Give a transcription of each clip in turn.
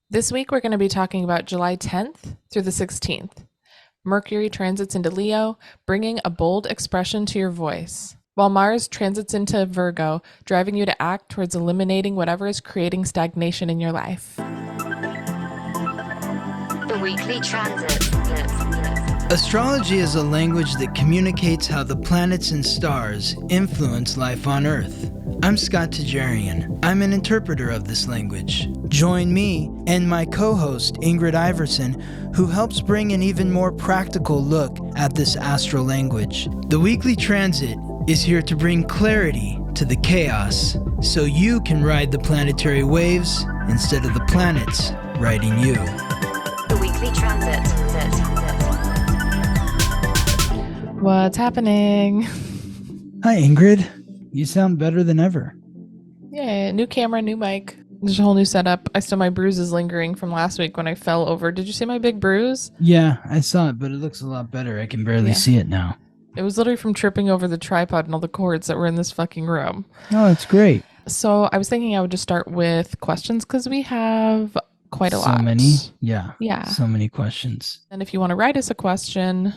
This week, we're going to be talking about July 10th through the 16th. Mercury transits into Leo, bringing a bold expression to your voice, while Mars transits into Virgo, driving you to act towards eliminating whatever is creating stagnation in your life. The weekly transit. Astrology is a language that communicates how the planets and stars influence life on Earth. I'm Scott Tajarian. I'm an interpreter of this language. Join me and my co-host Ingrid Iverson, who helps bring an even more practical look at this astral language. The weekly transit is here to bring clarity to the chaos, so you can ride the planetary waves instead of the planets riding you. The weekly transit. What's happening? Hi Ingrid. You sound better than ever. Yeah, new camera, new mic. There's a whole new setup. I still, my bruise is lingering from last week when I fell over. Did you see my big bruise? Yeah, I saw it, but it looks a lot better. I can barely see it now. It was literally from tripping over the tripod and all the cords that were in this fucking room. Oh, that's great. So I was thinking I would just start with questions because we have quite a lot. So many? Yeah. Yeah. So many questions. And if you want to write us a question,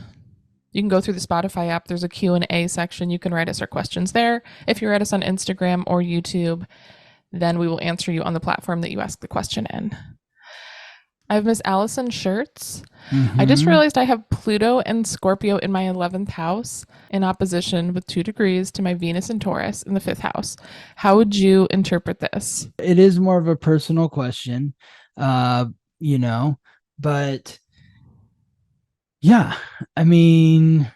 you can go through the Spotify app. There's a Q&A section. You can write us our questions there. If you write us on Instagram or YouTube, then we will answer you on the platform that you ask the question in. I have Miss Allison Shirts. I just realized I have Pluto and Scorpio in my 11th house in opposition with 2 degrees to my Venus and Taurus in the 5th house. How would you interpret this? It is more of a personal question, but yeah, I mean,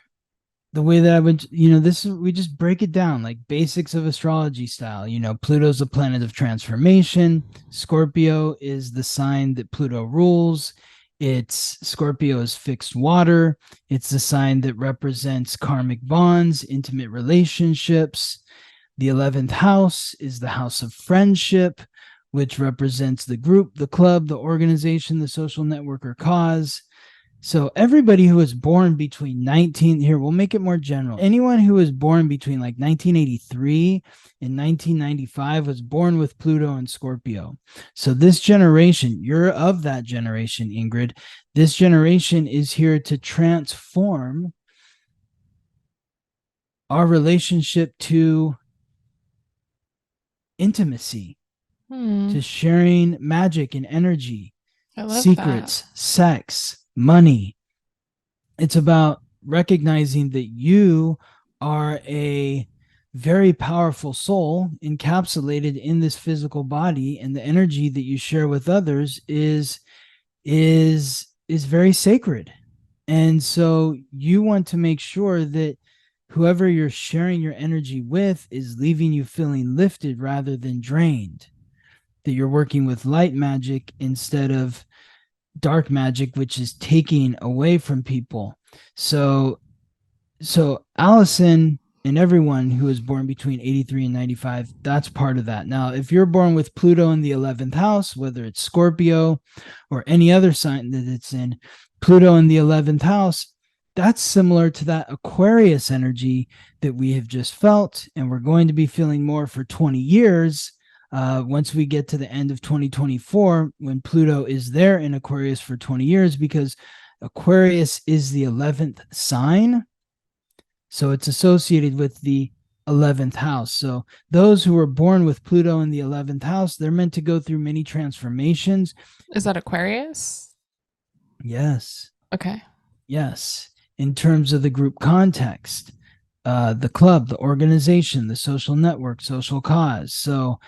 the way that I would, we just break it down like basics of astrology style. Pluto's a planet of transformation. Scorpio is the sign that Pluto rules. Scorpio is fixed water. It's the sign that represents karmic bonds, intimate relationships. The 11th house is the house of friendship, which represents the group, the club, the organization, the social network or cause. So everybody who was born between we'll make it more general. Anyone who was born between like 1983 and 1995 was born with Pluto and Scorpio. So this generation, you're of that generation, Ingrid. This generation is here to transform our relationship to intimacy, to sharing magic and energy, secrets, sex, money. It's about recognizing that you are a very powerful soul encapsulated in this physical body, and the energy that you share with others is very sacred. And so you want to make sure that whoever you're sharing your energy with is leaving you feeling lifted rather than drained, that you're working with light magic instead of dark magic, which is taking away from people. So Allison and everyone who is born between 83 and 95, that's part of that. Now, if you're born with Pluto in the 11th house, whether it's Scorpio or any other sign that it's in, Pluto in the 11th house, that's similar to that Aquarius energy that we have just felt, and we're going to be feeling more for 20 years. Once we get to the end of 2024, when Pluto is there in Aquarius for 20 years, because Aquarius is the 11th sign. So it's associated with the 11th house. So those who were born with Pluto in the 11th house, they're meant to go through many transformations. Is that Aquarius? Yes. Okay. Yes. In terms of the group context, the club, the organization, the social network, social cause. So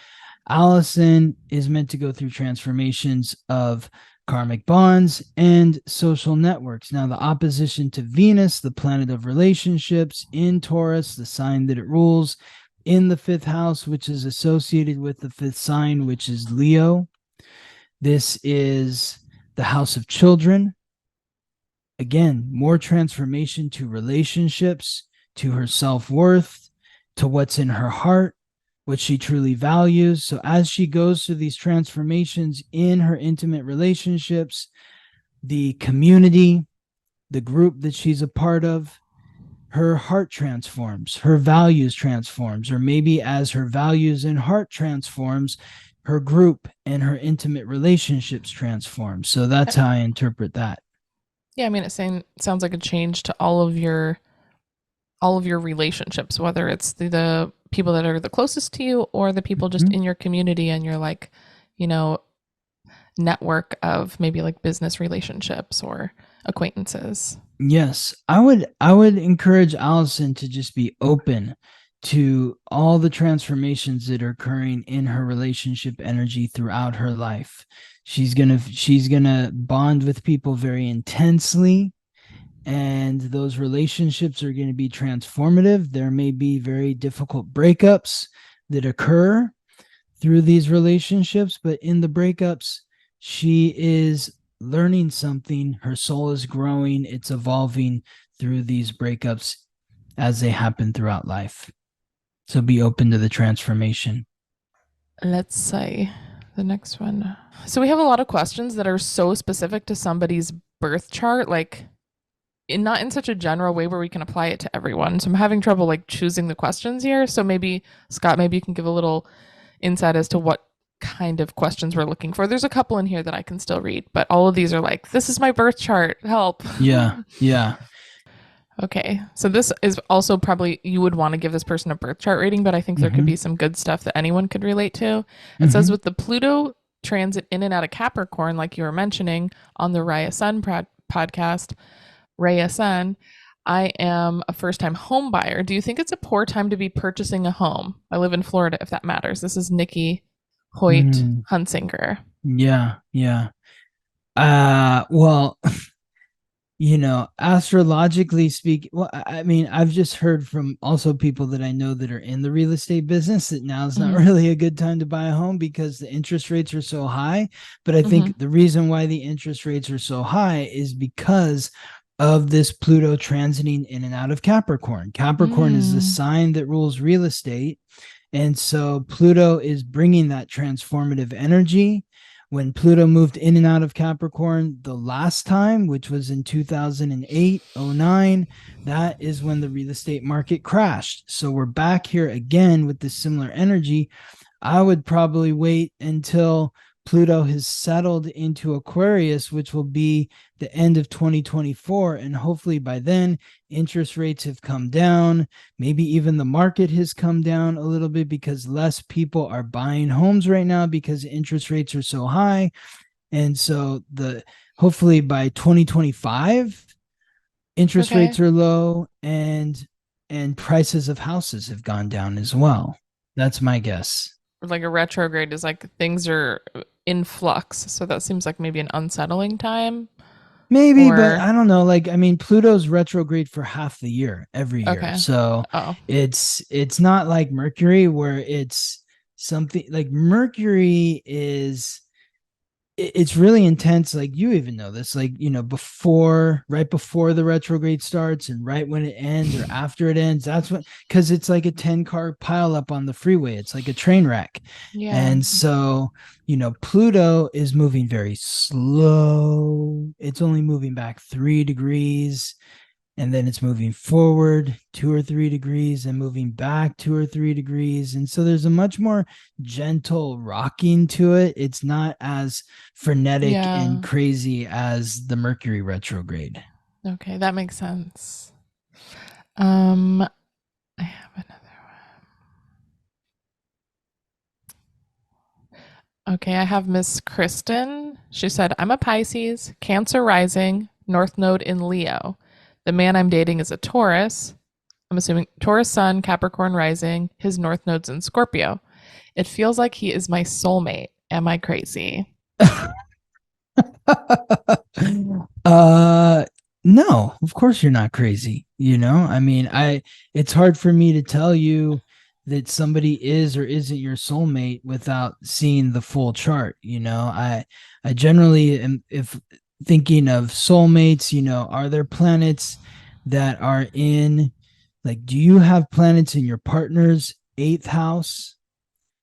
Allison is meant to go through transformations of karmic bonds and social networks. Now, the opposition to Venus, the planet of relationships, in Taurus, the sign that it rules, in the 5th house, which is associated with the 5th sign, which is Leo. This is the house of children. Again, more transformation to relationships, to her self-worth, to what's in her heart, what she truly values. So as she goes through these transformations in her intimate relationships, the community, the group that she's a part of, her heart transforms, her values transforms, or maybe as her values and heart transforms, her group and her intimate relationships transform. So that's how I interpret that. Yeah, I mean, sounds like a change to all of your relationships, whether it's the people that are the closest to you or the people just Mhm. in your community and your like, you know, network of maybe like business relationships or acquaintances. Yes, I would encourage Allison to just be open to all the transformations that are occurring in her relationship energy throughout her life. She's going to bond with people very intensely, and those relationships are going to be transformative. There may be very difficult breakups that occur through these relationships, but in the breakups, she is learning something. Her soul is growing, it's evolving through these breakups as they happen throughout life. So be open to the transformation. Let's say the next one. So we have a lot of questions that are so specific to somebody's birth chart, like not in such a general way where we can apply it to everyone. So I'm having trouble like choosing the questions here. So maybe Scott, maybe you can give a little insight as to what kind of questions we're looking for. There's a couple in here that I can still read, but all of these are like, this is my birth chart. Help. Yeah, yeah. Okay. So this is also probably you would want to give this person a birth chart rating, but I think there could Mm-hmm. be some good stuff that anyone could relate to. It says Mm-hmm. with the Pluto transit in and out of Capricorn, like you were mentioning on the Raya Sun podcast, Raya Sun, I am a first time home buyer. Do you think it's a poor time to be purchasing a home? I live in Florida, if that matters. This is Nikki Hoyt Mm, Hunsinger. yeah, yeah. Well, astrologically speaking, well, I mean, I've just heard from also people that I know that are in the real estate business that now is not Mm-hmm. really a good time to buy a home because the interest rates are so high. But I Mm-hmm. think the reason why the interest rates are so high is because of this Pluto transiting in and out of Capricorn. Capricorn is the Mm. sign that rules real estate. And so Pluto is bringing that transformative energy. When Pluto moved in and out of Capricorn the last time, which was in 2008, 09, that is when the real estate market crashed. So we're back here again with this similar energy. I would probably wait until Pluto has settled into Aquarius, which will be the end of 2024. And hopefully by then, interest rates have come down. Maybe even the market has come down a little bit because less people are buying homes right now because interest rates are so high. And so hopefully by 2025, interest Okay. rates are low and prices of houses have gone down as well. That's my guess. Like a retrograde is like things are in flux. So that seems like maybe an unsettling time. Maybe, but Or I don't know. Like, I mean, Pluto's retrograde for half the year, every year. okay. So Oh. it's not like Mercury where it's something like Mercury is it's really intense. Like you even know this, like, right before the retrograde starts and right when it ends or after it ends, that's when, because it's like a 10-car pileup on the freeway. It's like a train wreck. Yeah. And so, Pluto is moving very slow. It's only moving back 3 degrees, and then it's moving forward 2 or 3 degrees and moving back 2 or 3 degrees. And so there's a much more gentle rocking to it. It's not as frenetic and Yeah. crazy as the Mercury retrograde. Okay, that makes sense. Um I have another one. Okay, I have Miss Kristen. She said, I'm a Pisces, Cancer rising, North Node in Leo. The man I'm dating is a Taurus. I'm assuming Taurus Sun, Capricorn rising. His North Node's in Scorpio. It feels like he is my soulmate. Am I crazy? uh no, of course you're not crazy. I mean, it's hard for me to tell you that somebody is or isn't your soulmate without seeing the full chart. I generally am, if thinking of soulmates, are there planets that are in, like, do you have planets in your partner's eighth house,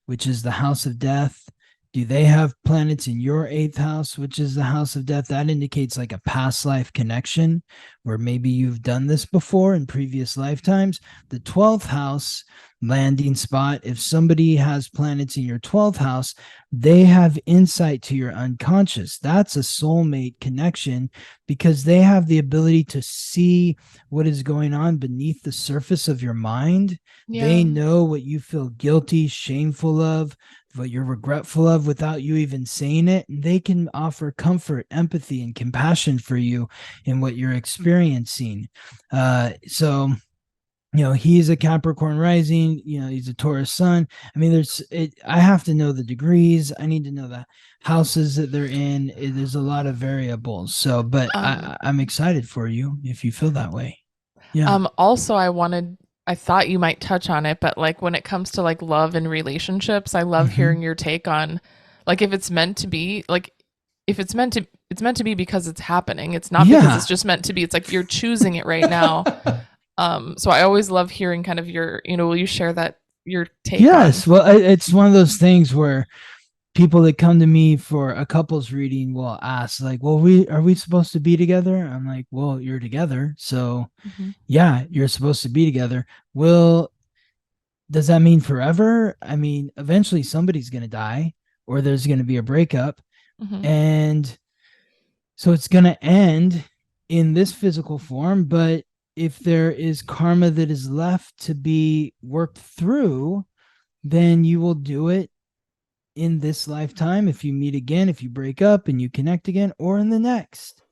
which is the house of death? Do they have planets in your eighth house, which is the house of death? That indicates like a past life connection where maybe you've done this before in previous lifetimes. The 12th house landing spot. If somebody has planets in your 12th house, they have insight to your unconscious. That's a soulmate connection because they have the ability to see what is going on beneath the surface of your mind. Yeah. They know what you feel guilty, shameful of, what you're regretful of without you even saying it. And they can offer comfort, empathy, and compassion for you in what you're experiencing. So he's a Capricorn rising, he's a Taurus sun. I mean, I have to know the degrees. I need to know the houses that they're in. There's a lot of variables. So, but I'm excited for you if you feel that way. Yeah. Also, I thought you might touch on it, but like when it comes to like love and relationships, I love Mhm. hearing your take on like if it's meant to be, like if it's meant to be because it's happening. It's not because Yeah. it's just meant to be. It's like you're choosing it right now. So I always love hearing kind of will you share your take on? Yes. Well, it's one of those things where people that come to me for a couples reading will ask, like, well, are we supposed to be together? I'm like, well, you're together. So Mhm. yeah, you're supposed to be together. Well, does that mean forever? I mean, eventually somebody's going to die or there's going to be a breakup. Mhm. And so it's going to end in this physical form. But if there is karma that is left to be worked through, then you will do it in this lifetime. If you meet again, if you break up and you connect again, or in the next.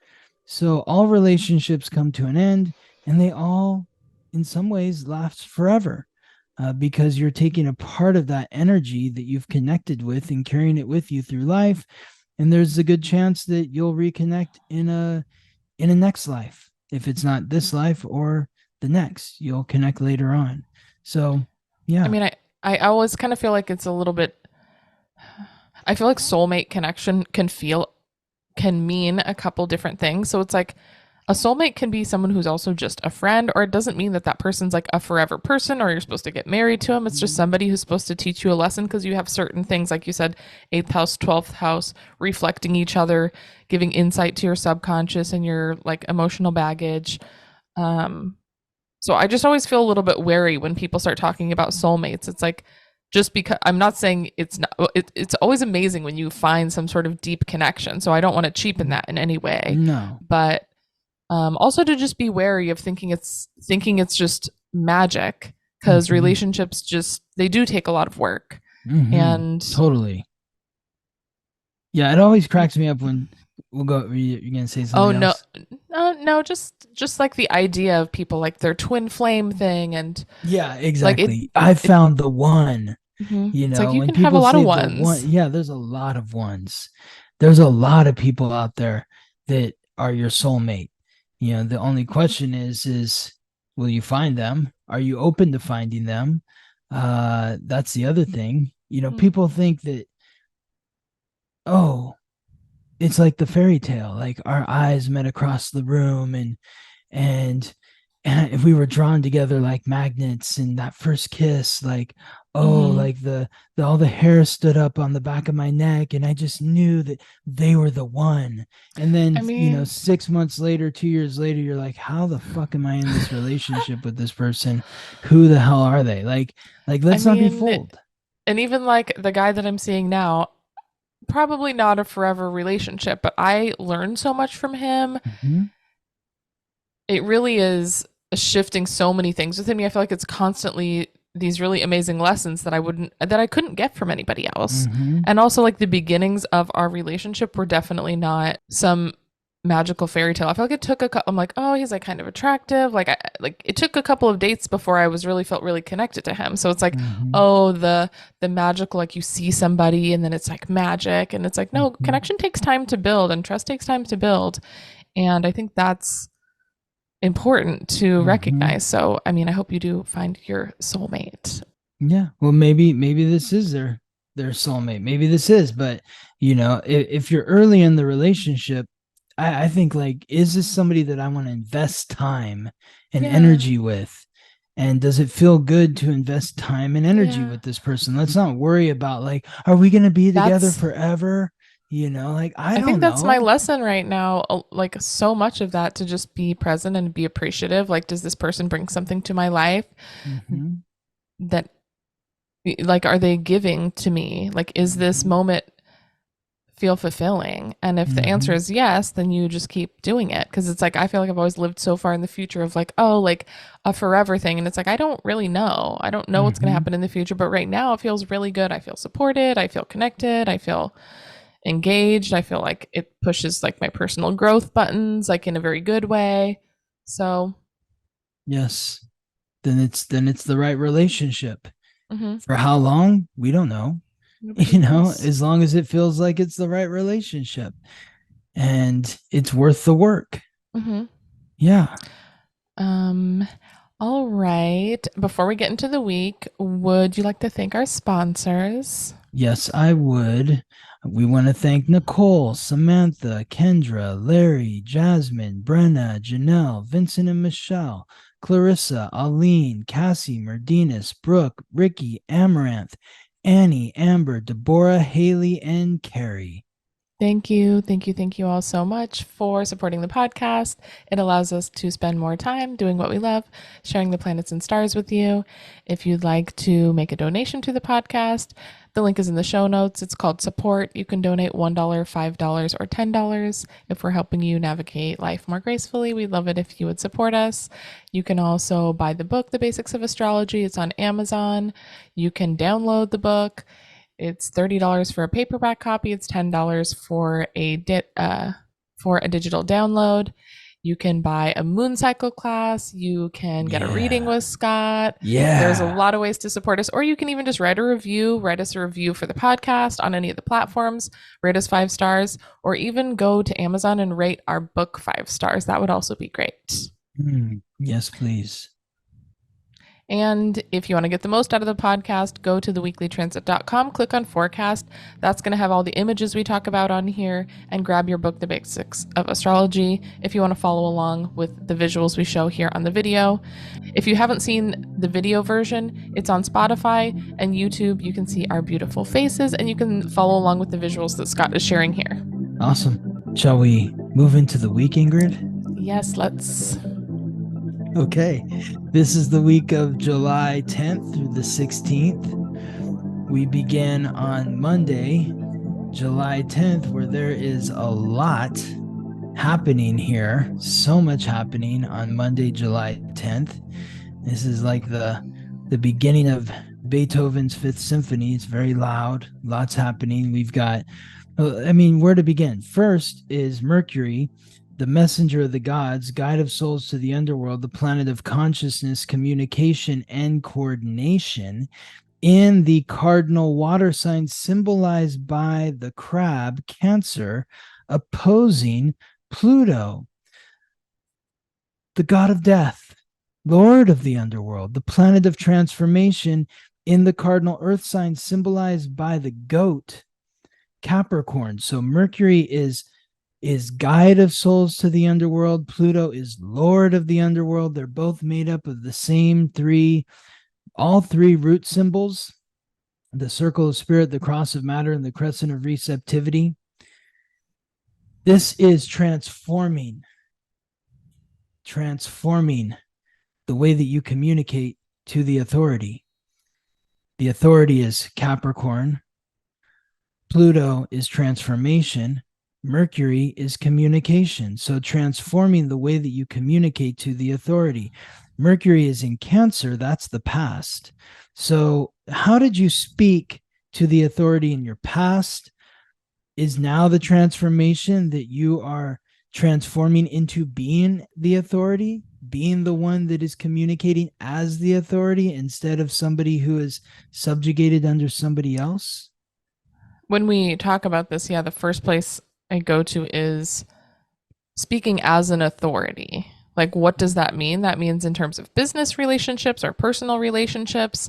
So all relationships come to an end, and they all, in some ways, last forever. Because you're taking a part of that energy that you've connected with and carrying it with you through life, and there's a good chance that you'll reconnect in a next life. If it's not this life or the next, you'll connect later on. So, I yeah. mean, I always kind of feel like it's a little bit. I feel like soulmate connection can mean a couple different things. So it's like a soulmate can be someone who's also just a friend, or it doesn't mean that that person's like a forever person or you're supposed to get married to them. It's just somebody who's supposed to teach you a lesson because you have certain things, like you said, 8th house, 12th house, reflecting each other, giving insight to your subconscious and your like emotional baggage. Um, so I just always feel a little bit wary when people start talking about soulmates. It's like, just because I'm not saying it's not, it's always amazing when you find some sort of deep connection. So I don't want to cheapen that in any way, No. but also to just be wary of thinking it's just magic, because Mm-hmm. relationships just they do take a lot of work. Mm-hmm. And Totally. Yeah, it always cracks me up when we'll go. You're gonna say oh something no, else? no, just like the idea of people like their twin flame thing, and Yeah, like exactly. I it found the one. it's like you When can have a people lot of say the one, ones. yeah, there's a lot of ones. There's a lot of people out there that are your soulmate. The only question is will you find them? Are you open to finding them? That's the other thing. Mhm. People think that, oh, it's like the fairy tale, like our eyes met across the room, and and if we were drawn together like magnets in that first kiss, like, oh, Mhm. like the all the hair stood up on the back of my neck and I just knew that they were the one. And then I mean, 6 months later, 2 years later, you're like, how the fuck am I in this relationship with this person? Who the hell are they? Like I let's not be mean, fooled. and even like the guy that I'm seeing now, probably not a forever relationship, but I learned so much from him. Mm-hmm. It really is shifting so many things within me. I feel like it's constantly these really amazing lessons that I couldn't get from anybody else. Mm-hmm. And also like the beginnings of our relationship were definitely not some magical fairy tale. I feel like it took a couple. I'm like, oh, he's like kind of attractive. Like it took a couple of dates before I was really felt really connected to him. So it's like, Mm-hmm. oh, the magical, like you see somebody and then it's like magic, and it's like, no, Mm-hmm. connection takes time to build and trust takes time to build. And I think that's important to Mm-hmm. recognize. So, I mean, I hope you do find your soulmate. Yeah. Well, maybe this is their soulmate. Maybe this is, but if you're early in the relationship, I think, like, is this somebody that I want to invest time and Yeah. energy with? And does it feel good to invest time and energy Yeah. with this person? Let's not worry about, like, are we going to be together That's forever? Like, I I think don't that's my know. lesson right now. Like so much of that, to just be present and be appreciative. Like, does this person bring something to my life Hmm. that Like, are they giving to me? Like, is this Mhm. moment feel fulfilling? And if the answer Mhm. is yes, then you just keep doing it. Cause it's like, I feel like I've always lived so far in the future of like, oh, like a forever thing. And it's like, I don't really know. I don't know what's going to Mhm. happen in the future. But right now it feels really good. I feel supported. I feel connected. I feel engaged. I feel like it pushes like my personal growth buttons, like in a very good way. So, Yes. Then it's the right relationship. mhm, For how long? We don't know. nobody knows. As long as it feels like it's the right relationship and it's worth the work. Hmm. Yeah. Um, all right. Before we get into the week, would you like to thank our sponsors? Yes, I would. We want to thank Nicole, Samantha, Kendra, Larry, Jasmine, Brenna, Janelle, Vincent and Michelle, Clarissa, Aline, Cassie, Merdinas, Brooke, Ricky, Amaranth, Annie, Amber, Deborah, Haley, and Carrie. Thank you. Thank you. Thank you all so much for supporting the podcast. It allows us to spend more time doing what we love, sharing the planets and stars with you. If you'd like to make a donation to the podcast, the link is in the show notes. It's called support. You can donate $1, $5, or $10 if we're helping you navigate life more gracefully. We'd love it if you would support us. You can also buy the book, The Basics of Astrology. It's on Amazon. You can download the book. It's $30 for a paperback copy. It's $10 for a digital download. You can buy a moon cycle class. You can get a reading Yeah. with Scott. There's a Yeah. lot of ways to support us, or you can even just write a review. Write us a review for the podcast on any of the platforms. Rate us 5 stars, or even go to Amazon and rate our book 5 stars. That would also be great. Yes, please. And if you want to get the most out of the podcast, go to theweeklytransit.com, click on forecast. That's going to have all the images we talk about on here, and grab your book, The Basics of Astrology, if you want to follow along with the visuals we show here on the video. If you haven't seen the video version, it's on Spotify and YouTube. You can see our beautiful faces, and you can follow along with the visuals that Scott is sharing here. Awesome. Shall we move into the week, Ingrid? Yes, let's. Okay. This is the week of July 10th through the 16th. We begin on Monday, July 10th, where there is a lot happening here. So much happening on Monday, July 10th. This is like the beginning of Beethoven's Fifth Symphony. It's very loud, lots happening. We've got, where to begin? First is Mercury, the messenger of the gods, guide of souls to the underworld, the planet of consciousness, communication, and coordination, in the cardinal water sign symbolized by the crab, Cancer, opposing Pluto, the god of death, lord of the underworld, the planet of transformation, in the cardinal earth sign symbolized by the goat, Capricorn. So Mercury is guide of souls to the underworld. Pluto is lord of the underworld. They're both made up of the same all three root symbols: the circle of spirit, the cross of matter, and the crescent of receptivity. This is transforming the way that you communicate to the authority. The authority is Capricorn. Pluto is transformation. Mercury is communication. So transforming the way that you communicate to the authority. Mercury is in Cancer. That's the past. So how did you speak to the authority in your past is now the transformation that you are transforming into being the authority, being the one that is communicating as the authority instead of somebody who is subjugated under somebody else. When we talk about this, yeah, the first place I go to is speaking as an authority. Like, what does that mean? That means in terms of business relationships or personal relationships,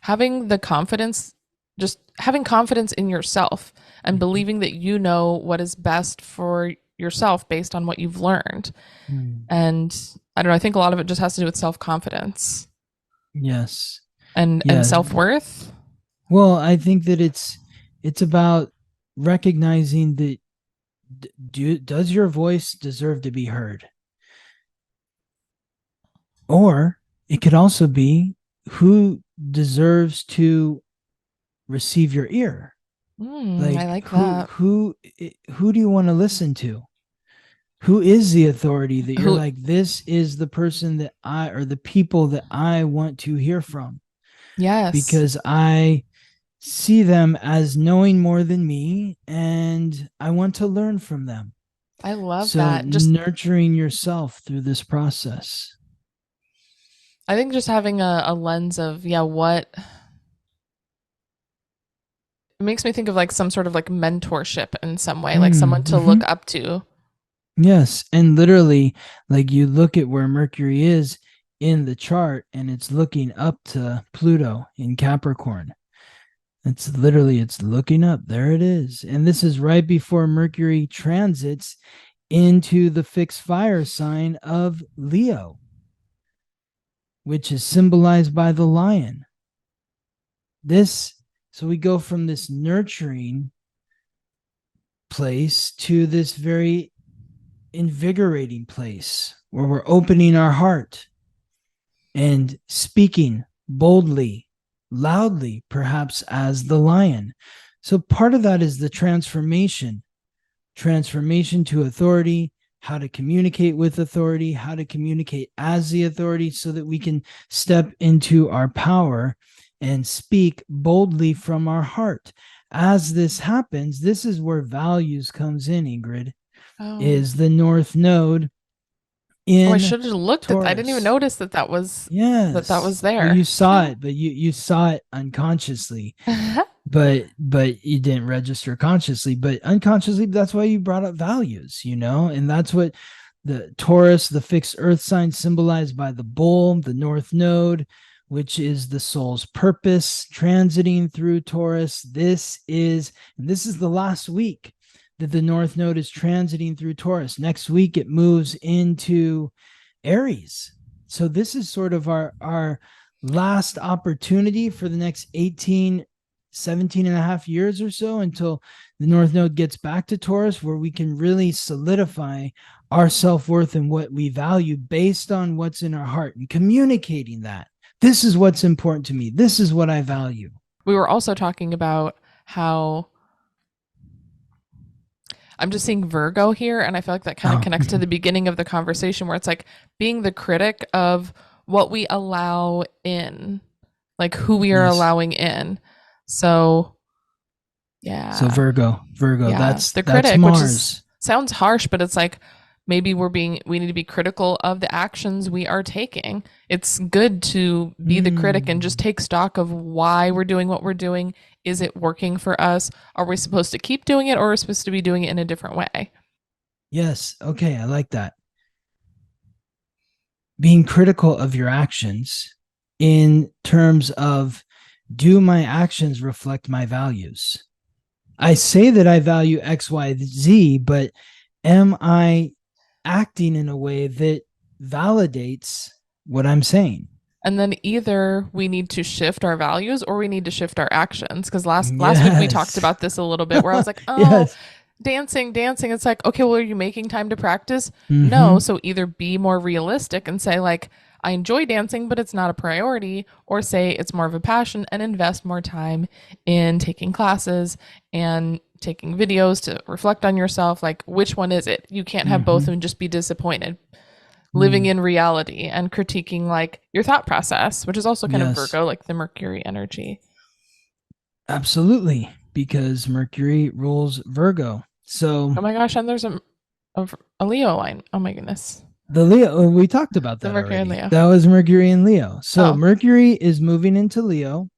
having the confidence, just having confidence in yourself and Mhm. believing that you know what is best for yourself based on what you've learned. Mm. And I don't know, I think a lot of it just has to do with self-confidence Yes. and Yeah. self-worth. Well, I think that it's about recognizing that does your voice deserve to be heard? Or it could also be who deserves to receive your ear. I Like like that. who do you want to listen to? Who is the authority that you're Who? like, this is the person that I, or the people that I want to hear from, Yes, because I see them as knowing more than me and I want to learn from them. I love So that. Just nurturing yourself through this process. I think just having a lens of, yeah, what it makes me think of like some sort of like mentorship in some way, like someone to Mm-hmm. look up to. Yes. And literally, like you look at where Mercury is in the chart and it's looking up to Pluto in Capricorn. It's looking up. There it is. And this is right before Mercury transits into the fixed fire sign of Leo, which is symbolized by the lion. So we go from this nurturing place to this very invigorating place where we're opening our heart and speaking boldly, loudly, perhaps as the lion. So part of that is the transformation to authority, how to communicate with authority, how to communicate as the authority so that we can step into our power and speak boldly from our heart. As this happens, this is where values comes in, Ingrid, Oh, is the North Node oh, I in should have looked at. I didn't even Taurus. notice that that was Yes. Well, there. you saw it, but you saw it unconsciously, but you didn't register consciously, but unconsciously, that's why you brought up values, and that's what the Taurus, the fixed earth sign, symbolized by the bull, the North Node, which is the soul's purpose transiting through Taurus. This is the last week that the North Node is transiting through Taurus. Next week it moves into Aries. So this is sort of our last opportunity for the next 18, 17 and a half years or so until the North Node gets back to Taurus, where we can really solidify our self-worth and what we value based on what's in our heart and communicating that. This is what's important to me. This is what I value. We were also talking about how I'm just seeing Virgo here, and I feel like that kind of Oh, connects to the beginning of the conversation where it's like being the critic of what we allow in, like who we are yes. allowing in. So, So yeah. Virgo, Yeah, that's the that's critic, which is Mars. sounds harsh, but it's like maybe we need to be critical of the actions we are taking. It's good to be the critic and just Mm. take stock of why we're doing what we're doing. Is it working for us? Are we supposed to keep doing it, or are we supposed to be doing it in a different way? Yes. Okay, I like that. Being critical of your actions in terms of, do my actions reflect my values? I say that I value X, Y, Z, but am I acting in a way that validates what I'm saying? And then either we need to shift our values or we need to shift our actions. Because last week we talked Yes. about this a little bit, where I was like, oh, Yes. dancing. It's like, okay, well, are you making time to practice? No. Mm-hmm. So either be more realistic and say, like, I enjoy dancing, but it's not a priority, or say it's more of a passion and invest more time in taking classes and taking videos to reflect on yourself. Like, which one is it? You can't have both Mm-hmm. and just be disappointed. Living Mm. in reality and critiquing like your thought process, which is also kind of Yes, Virgo, like the Mercury energy. absolutely. Because Mercury rules Virgo. So Oh my gosh, and there's a Leo line. Oh my goodness. the Leo, we talked about The that Mercury and already. Leo. That was Mercury and Leo. So Oh, Mercury is moving into Leo.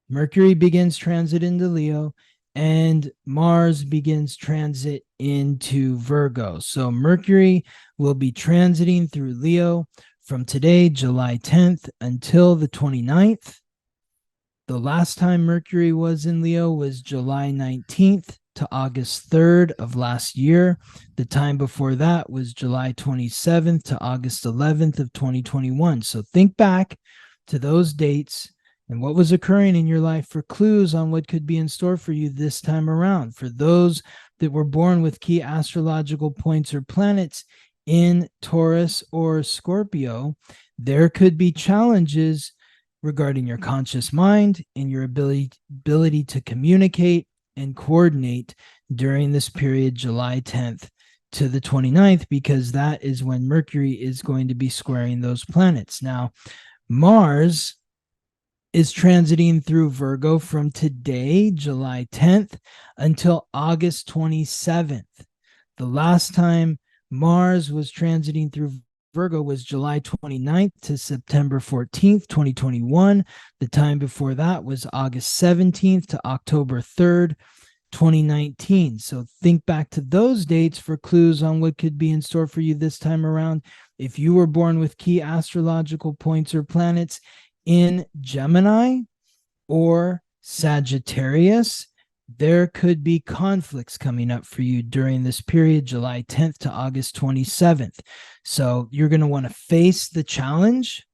Mercury begins transit into Leo, and Mars begins transit into Virgo. So Mercury will be transiting through Leo from today, July 10th, until the 29th. The last time Mercury was in Leo was July 19th to August 3rd of last year. The time before that was July 27th to August 11th of 2021. So think back to those dates and what was occurring in your life for clues on what could be in store for you this time around. For those that were born with key astrological points or planets in Taurus or Scorpio, there could be challenges regarding your conscious mind and your ability to communicate and coordinate during this period, July 10th to the 29th, because that is when Mercury is going to be squaring those planets. Now, Mars is transiting through Virgo from today, July 10th, until August 27th. The last time Mars was transiting through Virgo was July 29th to September 14th, 2021. The time before that was August 17th to October 3rd, 2019. So think back to those dates for clues on what could be in store for you this time around. If you were born with key astrological points or planets in Gemini or Sagittarius, there could be conflicts coming up for you during this period, July 10th to August 27th. So you're going to want to face the challenge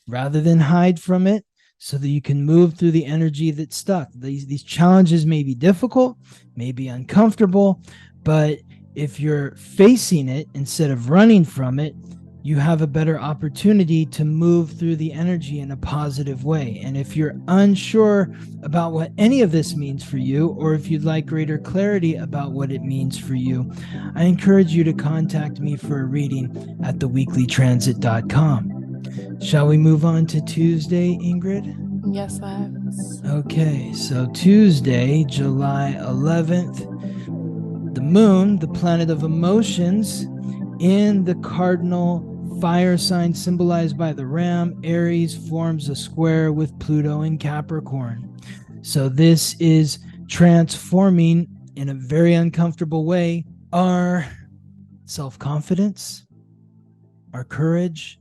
rather than hide from it, so that you can move through the energy that's stuck. These challenges may be difficult, may be uncomfortable, but if you're facing it instead of running from it, you have a better opportunity to move through the energy in a positive way. And if you're unsure about what any of this means for you, or if you'd like greater clarity about what it means for you, I encourage you to contact me for a reading at theweeklytransit.com. Shall we move on to Tuesday, Ingrid? Yes, let's. Okay, so Tuesday, July 11th, the moon, the planet of emotions, in the cardinal fire sign symbolized by the ram, Aries, forms a square with Pluto in Capricorn. So this is transforming in a very uncomfortable way our self-confidence, our courage,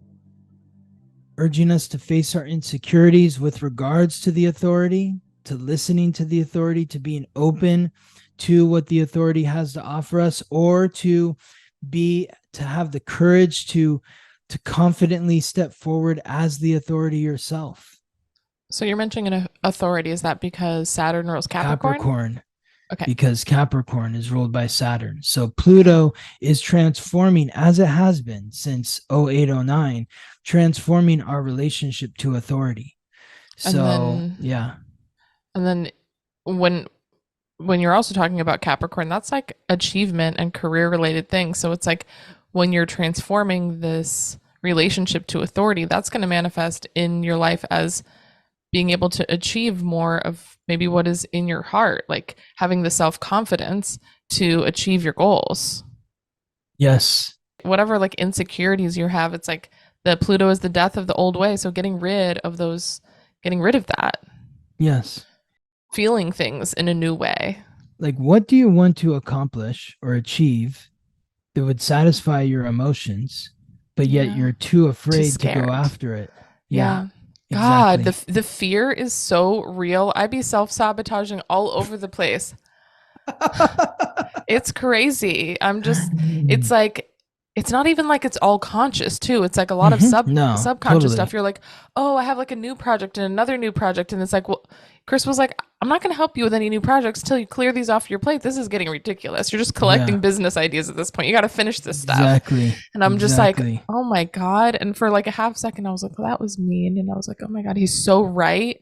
urging us to face our insecurities with regards to the authority, to listening to the authority, to being open to what the authority has to offer us, or to have the courage to confidently step forward as the authority yourself. So you're mentioning an authority. Is that because Saturn rules Capricorn? Okay. Because Capricorn is ruled by Saturn. So Pluto is transforming, as it has been since 0809, transforming our relationship to authority. So, yeah. And then when you're also talking about Capricorn, that's like achievement and career related things. So it's like when you're transforming this relationship to authority, that's going to manifest in your life as being able to achieve more of maybe what is in your heart, like having the self-confidence to achieve your goals. Yes. Whatever like insecurities you have, it's like the Pluto is the death of the old way. So getting rid of that. Yes. Feeling things in a new way. Like, what do you want to accomplish or achieve that would satisfy your emotions, but yet you're too afraid to go after it? Yeah. God, exactly. The fear is so real. I'd be self-sabotaging all over the place. It's crazy. It's like, it's not even like it's all conscious too. It's like a lot of subconscious stuff. You're like, oh, I have like a new project and another new project. And it's like, well, Chris was like, I'm not going to help you with any new projects till you clear these off your plate. This is getting ridiculous. You're just collecting business ideas at this point. You got to finish this stuff. Exactly. And I'm just like, oh my God. And for like a half second, I was like, well, that was mean. And I was like, oh my God, he's so right.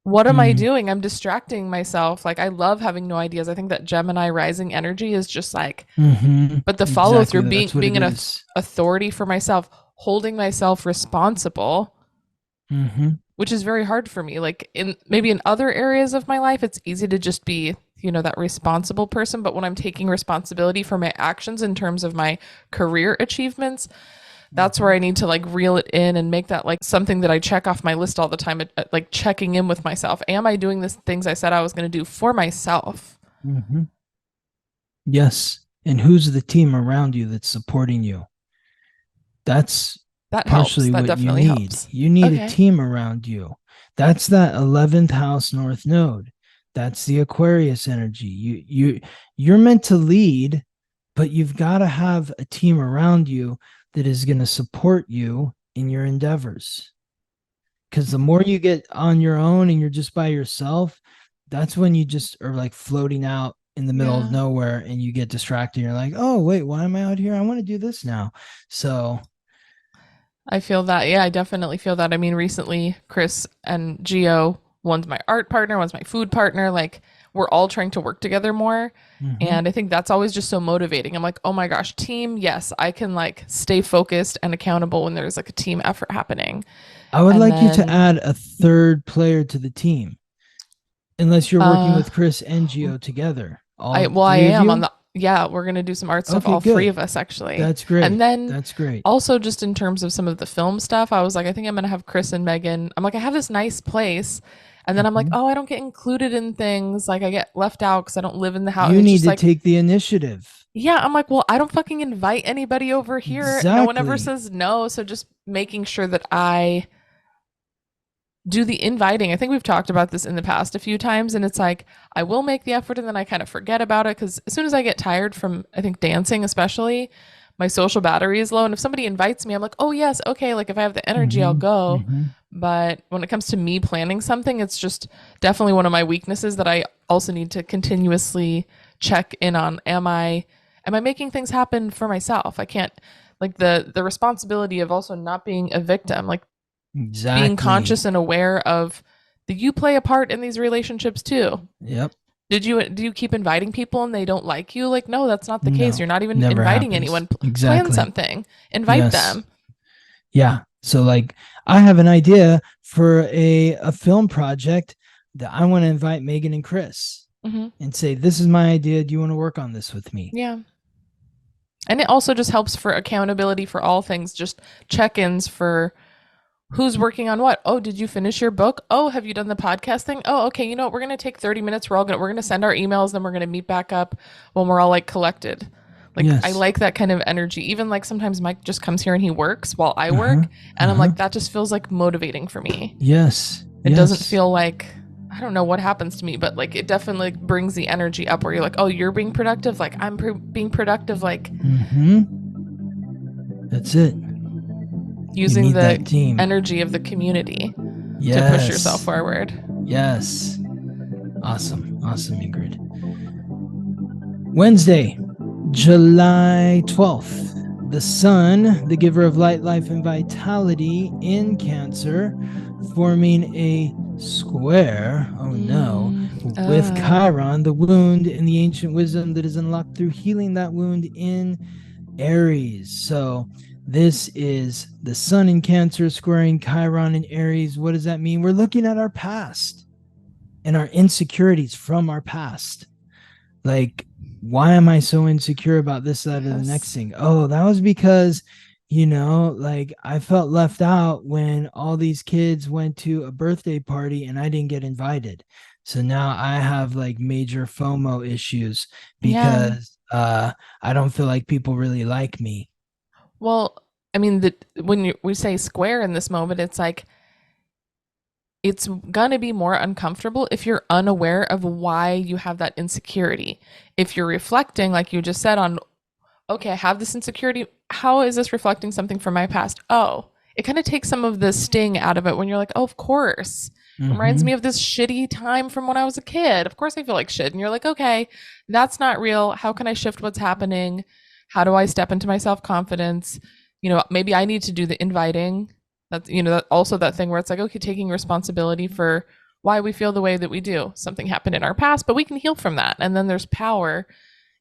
What am I doing? I'm distracting myself. Like, I love having new ideas. I think that Gemini rising energy is just like, but the follow through, being an authority for myself, holding myself responsible, which is very hard for me. Like maybe in other areas of my life, it's easy to just be, that responsible person. But when I'm taking responsibility for my actions in terms of my career achievements, that's where I need to like reel it in and make that like something that I check off my list all the time, like checking in with myself. Am I doing the things I said I was going to do for myself? Yes. And who's the team around you that's supporting you? That partially helps. What you need. Helps. You need a team around you. That's that 11th house North Node. That's the Aquarius energy. You're meant to lead, but you've got to have a team around you that is going to support you in your endeavors. Because the more you get on your own and you're just by yourself, that's when you just are like floating out in the middle of nowhere and you get distracted. You're like, oh, wait, why am I out here? I want to do this now. So I feel that. Yeah, I definitely feel that. I mean, recently, Chris and Gio, one's my art partner, one's my food partner. Like, we're all trying to work together more. Hmm. And I think that's always just so motivating. I'm like, oh my gosh, team, yes, I can like stay focused and accountable when there's like a team effort happening. I would And like you to then, add a third player to the team, unless you're working uh, with Chris and Gio together. I, All well, I three of am on you? the, yeah, we're going to do some art stuff, Okay, all three good. of us actually. That's And great. then That's great. also just in terms of some of the film stuff, I was like, I think I'm going to have Chris and Megan. I'm like, I have this nice place. And then I'm like, Mhm. oh, I don't get included in things. Like I get left out because I don't live in the house. And You it's need just to like, take the initiative. yeah, I'm like, well, I don't fucking invite anybody over here. No one ever Exactly. says no. So just making sure that I do the inviting. I think we've talked about this in the past a few times, and it's like I will make the effort and then I kind of forget about it because as soon as I get tired from, I think, dancing, especially, my social battery is low. And if somebody invites me, I'm like, oh, yes, okay. Like if I have the energy, I'll Hmm. go. Hmm. But when it comes to me planning something, it's just definitely one of my weaknesses that I also need to continuously check in on. Am I making things happen for myself? I can't, like, the responsibility of also not being a victim, like being Exactly. conscious and aware of that you play a part in these relationships too. Yep. Do you keep inviting people and they don't like you? Like, no, that's not the case. No, You're not even never inviting happens. anyone. Plan Exactly. something. Invite Yes. them. Yeah. So like I have an idea for a film project that I want to invite Megan and Chris Hmm. and say, this is my idea. Do you want to work on this with me? Yeah. And it also just helps for accountability for all things, just check-ins for who's working on what. Oh, did you finish your book? Oh, have you done the podcast thing? Oh, okay. You know what? We're gonna take 30 minutes. We're gonna send our emails, then we're gonna meet back up when we're all like collected. Like I Yes. like that kind of energy. Even like sometimes Mike just comes here and he works while I Uh-huh. work, and I'm Uh-huh. like that just feels like motivating for me. Yes. It doesn't Yes. feel like I don't know what happens to me, but like it definitely brings the energy up where you're like, oh, you're being productive. Like I'm being productive. Like Mm-hmm. That's it. You using need the that team. energy of the community to push yourself Yes. forward. Yes. Awesome. Awesome, Ingrid. Wednesday, July 12th. The sun, the giver of light, life, and vitality in Cancer, forming a square, oh no, with Chiron, the wound in the ancient wisdom that is unlocked through healing that wound in Aries. So this is the sun in Cancer squaring Chiron in Aries. What does that mean? We're looking at our past and our insecurities from our past. Like, why am I so insecure about this, that, or the next Yes. thing? Oh, that was because, like I felt left out when all these kids went to a birthday party and I didn't get invited. So now I have like major FOMO issues Yeah. because I don't feel like people really like me. Well, I mean, we say square in this moment, it's like it's gonna be more uncomfortable if you're unaware of why you have that insecurity. If you're reflecting, like you just said, on okay, I have this insecurity. How is this reflecting something from my past? Oh, it kind of takes some of the sting out of it when you're like, oh, of course. Reminds Mm-hmm. me of this shitty time from when I was a kid. Of course I feel like shit. And you're like, okay, that's not real. How can I shift what's happening? How do I step into my self confidence? Maybe I need to do the inviting. That's, that also that thing where it's like, okay, taking responsibility for why we feel the way that we do. Something happened in our past, but we can heal from that. And then there's power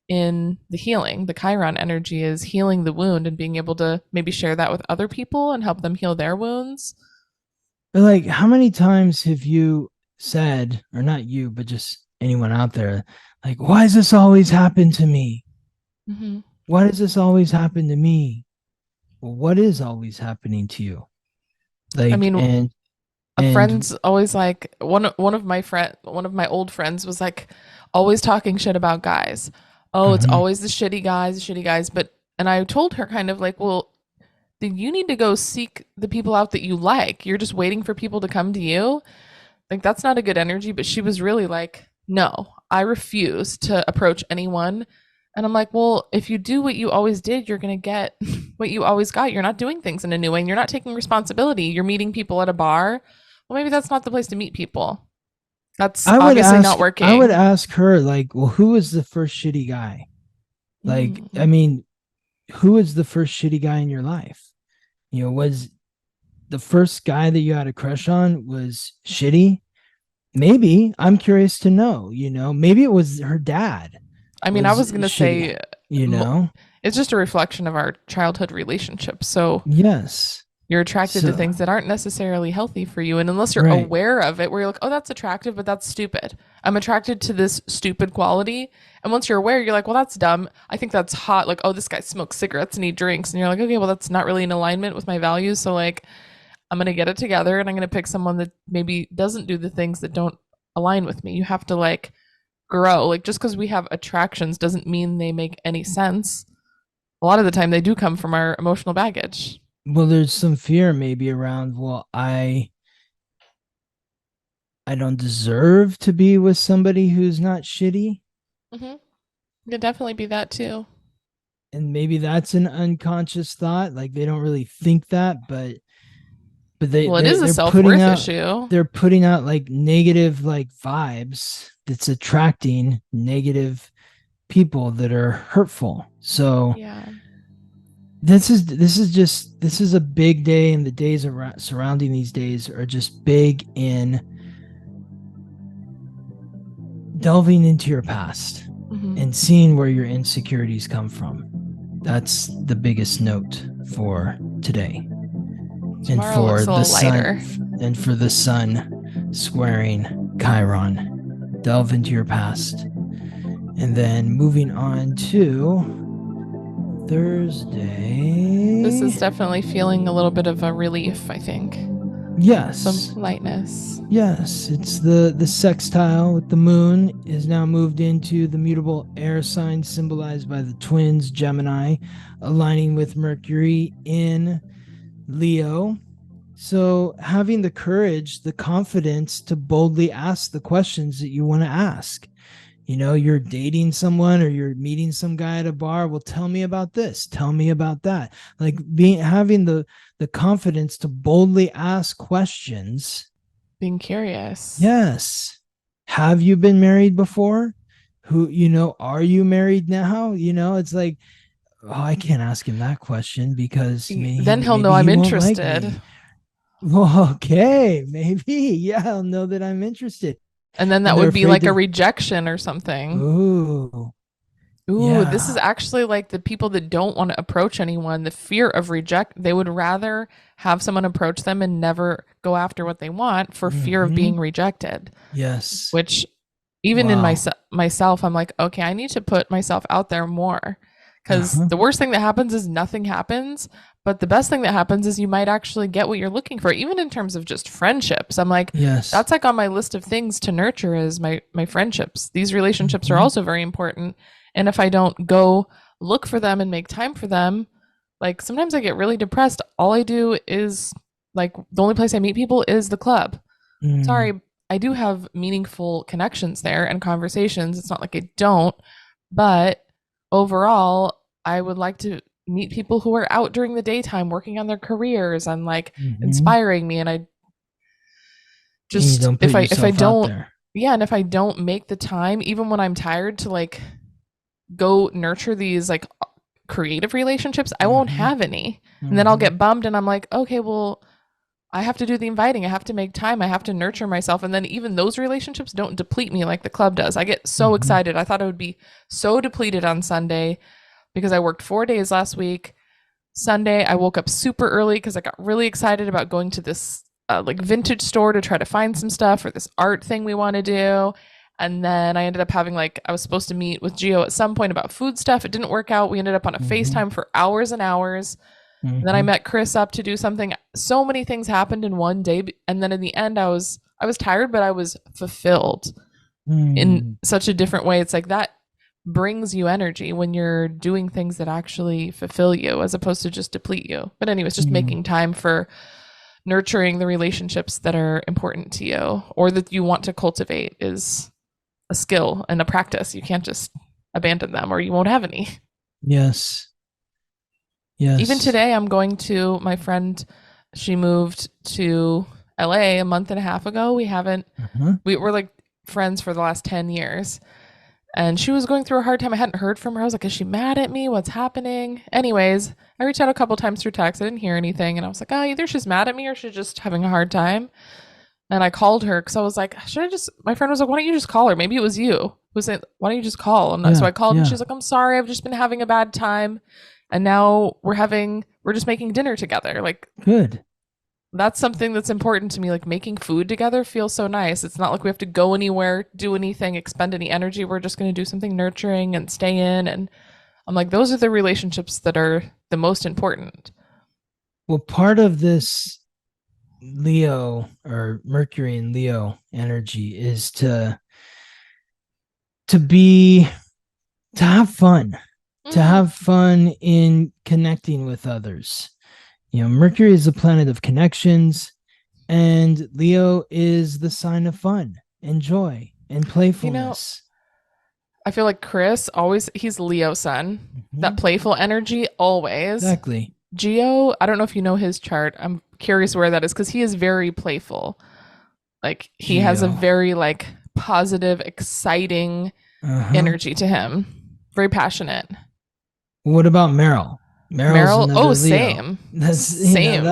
in the healing. The Chiron energy is healing the wound and being able to maybe share that with other people and help them heal their wounds. But like, how many times have you said, or not you, but just anyone out there, like, why does this always happen to me? Mm-hmm. Why does this always happen to me? Well, what is always happening to you? I Like, mean, a and friend's always like one of my old friends was like always talking shit about guys. Oh, it's uh-huh, always the shitty guys. But and I told her kind of like, well, then you need to go seek the people out that you like. You're just waiting for people to come to you. Like that's not a good energy. But she was really like, no, I refuse to approach anyone. And I'm like, well, if you do what you always did, you're gonna get what you always got. You're not doing things in a new way. And you're not taking responsibility. You're meeting people at a bar. Well, maybe that's not the place to meet people. That's obviously not I would working. ask her, like, well, who was the first shitty guy? Like, I Mm. mean, who was the first shitty guy in your life? Was the first guy that you had a crush on was shitty, maybe. I'm curious to know, maybe it was her dad I mean, I was was going to shitty, say you mo- know? it's just a reflection of our childhood relationship. So Yes. you're attracted to So, things that aren't necessarily healthy for you. And unless you're right. aware of it, where you're like, oh, that's attractive, but that's stupid. I'm attracted to this stupid quality. And once you're aware, you're like, well, that's dumb. I think that's hot. Like, oh, this guy smokes cigarettes and he drinks. And you're like, okay, well, that's not really in alignment with my values. So, like, I'm going to get it together and I'm going to pick someone that maybe doesn't do the things that don't align with me. You have to, like, grow. Like, just because we have attractions doesn't mean they make any sense. A lot of the time, they do come from our emotional baggage. Well, there's some fear maybe around, well, I don't deserve to be with somebody who's not shitty. Mm-hmm. Could definitely be that too. And maybe that's an unconscious thought. Like they don't really think that, but they Well, it they're, is a they're self putting worth out issue. they're putting out like negative like vibes that's attracting negative people that are hurtful. So Yeah. this is a big day, and the days around surrounding these days are just big in delving into your past Mm-hmm. and seeing where your insecurities come from. That's the biggest note for today. And Tomorrow for looks a the little lighter. sun and for the sun squaring Chiron. Delve into your past. And then moving on to Thursday. This is definitely feeling a little bit of a relief, I think. Yes. Some lightness. Yes, it's the sextile with the moon is now moved into the mutable air sign symbolized by the twins Gemini, aligning with Mercury in Leo. So having the courage, the confidence to boldly ask the questions that you want to ask. You're dating someone or you're meeting some guy at a bar. Well, tell me about this. Tell me about that. Like having the confidence to boldly ask questions. Being curious. Yes. Have you been married before? Are you married now? It's like, oh, I can't ask him that question because Then he'll know maybe I'm he won't like interested. me. Well, okay, maybe. Yeah, I'll know that I'm interested. And then that And they're would be afraid like a to, rejection or something. ooh, Ooh, this is yeah. actually like the people that don't want to approach anyone, the fear of reject. They would rather have someone approach them and never go after what they want for fear of Mm-hmm. being rejected. Yes. Which even in Wow. myself, I'm like, okay, I need to put myself out there more. Because Uh-huh. the worst thing that happens is nothing happens. But the best thing that happens is you might actually get what you're looking for, even in terms of just friendships. I'm like, Yes. that's like on my list of things to nurture is my friendships. These relationships are Mm-hmm. also very important. And if I don't go look for them and make time for them, like sometimes I get really depressed. All I do is like the only place I meet people is the club. Mm. Sorry, I do have meaningful connections there and conversations. It's not like I don't, but overall, I would like to meet people who are out during the daytime working on their careers and like Mm-hmm. inspiring me. And I And you just don't put if I yourself out don't, there. yeah, and if I don't make the time, even when I'm tired, to like go nurture these like creative relationships, I won't Mm-hmm. have any. And then I'll Mm-hmm. get bummed and I'm like, okay, well, I have to do the inviting. I have to make time. I have to nurture myself. And then even those relationships don't deplete me like the club does. I get so Mm-hmm. excited. I thought I would be so depleted on Sunday because I worked 4 days last week. Sunday, I woke up super early because I got really excited about going to this like vintage store to try to find some stuff for this art thing we want to do. And then I ended up having like, I was supposed to meet with Gio at some point about food stuff. It didn't work out. We ended up on a Mm-hmm. FaceTime for hours and hours. And then I Mm-hmm. met Chris up to do something. So many things happened in one day. And then in the end, I was tired, but I was fulfilled in Mm. such a different way. It's like that brings you energy when you're doing things that actually fulfill you as opposed to just deplete you. But anyways, just Mm. making time for nurturing the relationships that are important to you or that you want to cultivate is a skill and a practice. You can't just abandon them or you won't have any. Yes. Even Yes. today, I'm going to my friend. She moved to LA a month and a half ago. Uh-huh. We were like friends for the last 10 years. And she was going through a hard time. I hadn't heard from her. I was like, is she mad at me? What's happening? Anyways, I reached out a couple times through text. I didn't hear anything. And I was like, oh, either she's mad at me or she's just having a hard time. And I called her because I was like, should I just, my friend was like, why don't you just call her? Maybe it was you. Was it, why don't you just call? So Yeah, I called and yeah. she's like, I'm sorry. I've just been having a bad time. And now we're just making dinner together. Like, Good. that's something that's important to me. Like, making food together feels so nice. It's not like we have to go anywhere, do anything, expend any energy. We're just going to do something nurturing and stay in. And I'm like, those are the relationships that are the most important. Well, part of this Leo or Mercury and Leo energy is to be to have fun, to Mhm. have fun in connecting with others. Mercury is the planet of connections, and Leo is the sign of fun and joy and You know, playfulness. I feel like Chris always, he's Leo sun. That Mhm. playful energy always. Exactly. Geo, I don't know if you know his chart. I'm curious where that is because he is very playful. Like, he has a Geo. very like positive, exciting Uh-huh. energy to him. Very passionate. What about Meryl? Meryl's Meryl, oh, another Leo. same, That's same.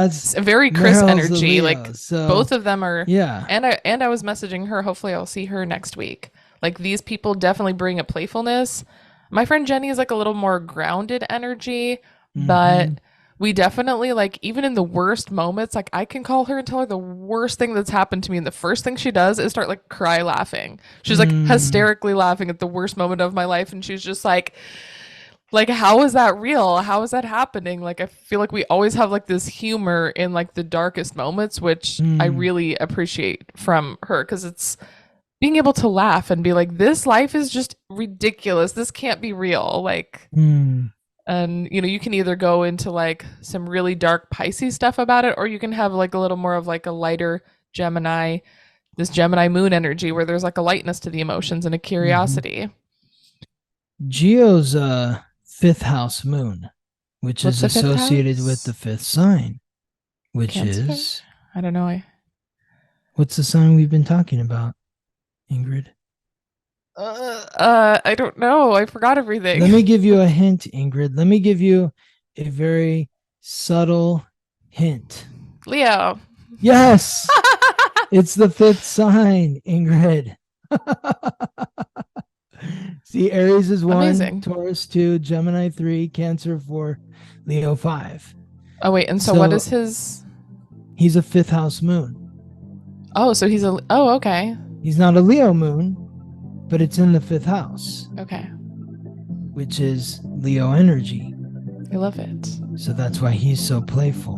Very Chris Meryl's a energy. Leo. Like, So both of them are. yeah. And I was messaging her. Hopefully, I'll see her next week. Like, these people definitely bring a playfulness. My friend Jenny is like a little more grounded energy, Mm-hmm. but we definitely, like, even in the worst moments, like, I can call her and tell her the worst thing that's happened to me, and the first thing she does is start like cry laughing. She's like Mm, hysterically laughing at the worst moment of my life, and she's just like, how is that real? How is that happening? Like, I feel like we always have like this humor in like the darkest moments, which I mm, really appreciate from her because it's being able to laugh and be like, this life is just ridiculous. This can't be real. Like, mm. and you can either go into like some really dark Pisces stuff about it, or you can have like a little more of like a lighter Gemini, this Gemini moon energy where there's like a lightness to the emotions and a Mm-hmm. curiosity. Geo's fifth house moon, which What's is the fifth associated with the house? fifth sign, which Cancer? is I don't know. what's the sign we've been talking about, Ingrid? I don't know. I forgot Let everything. me give you a hint, Ingrid. Let me give you a very subtle hint. Leo. Yes, it's the fifth sign, Ingrid. See, Aries is one, Amazing. Taurus two, Gemini three, Cancer four, Leo five. Oh wait, and so what is So his? he's a fifth house moon. Oh, so he's a. Oh, okay. He's not a Leo moon, but it's in the fifth house, Okay, which is Leo energy. I love it. So that's why he's so playful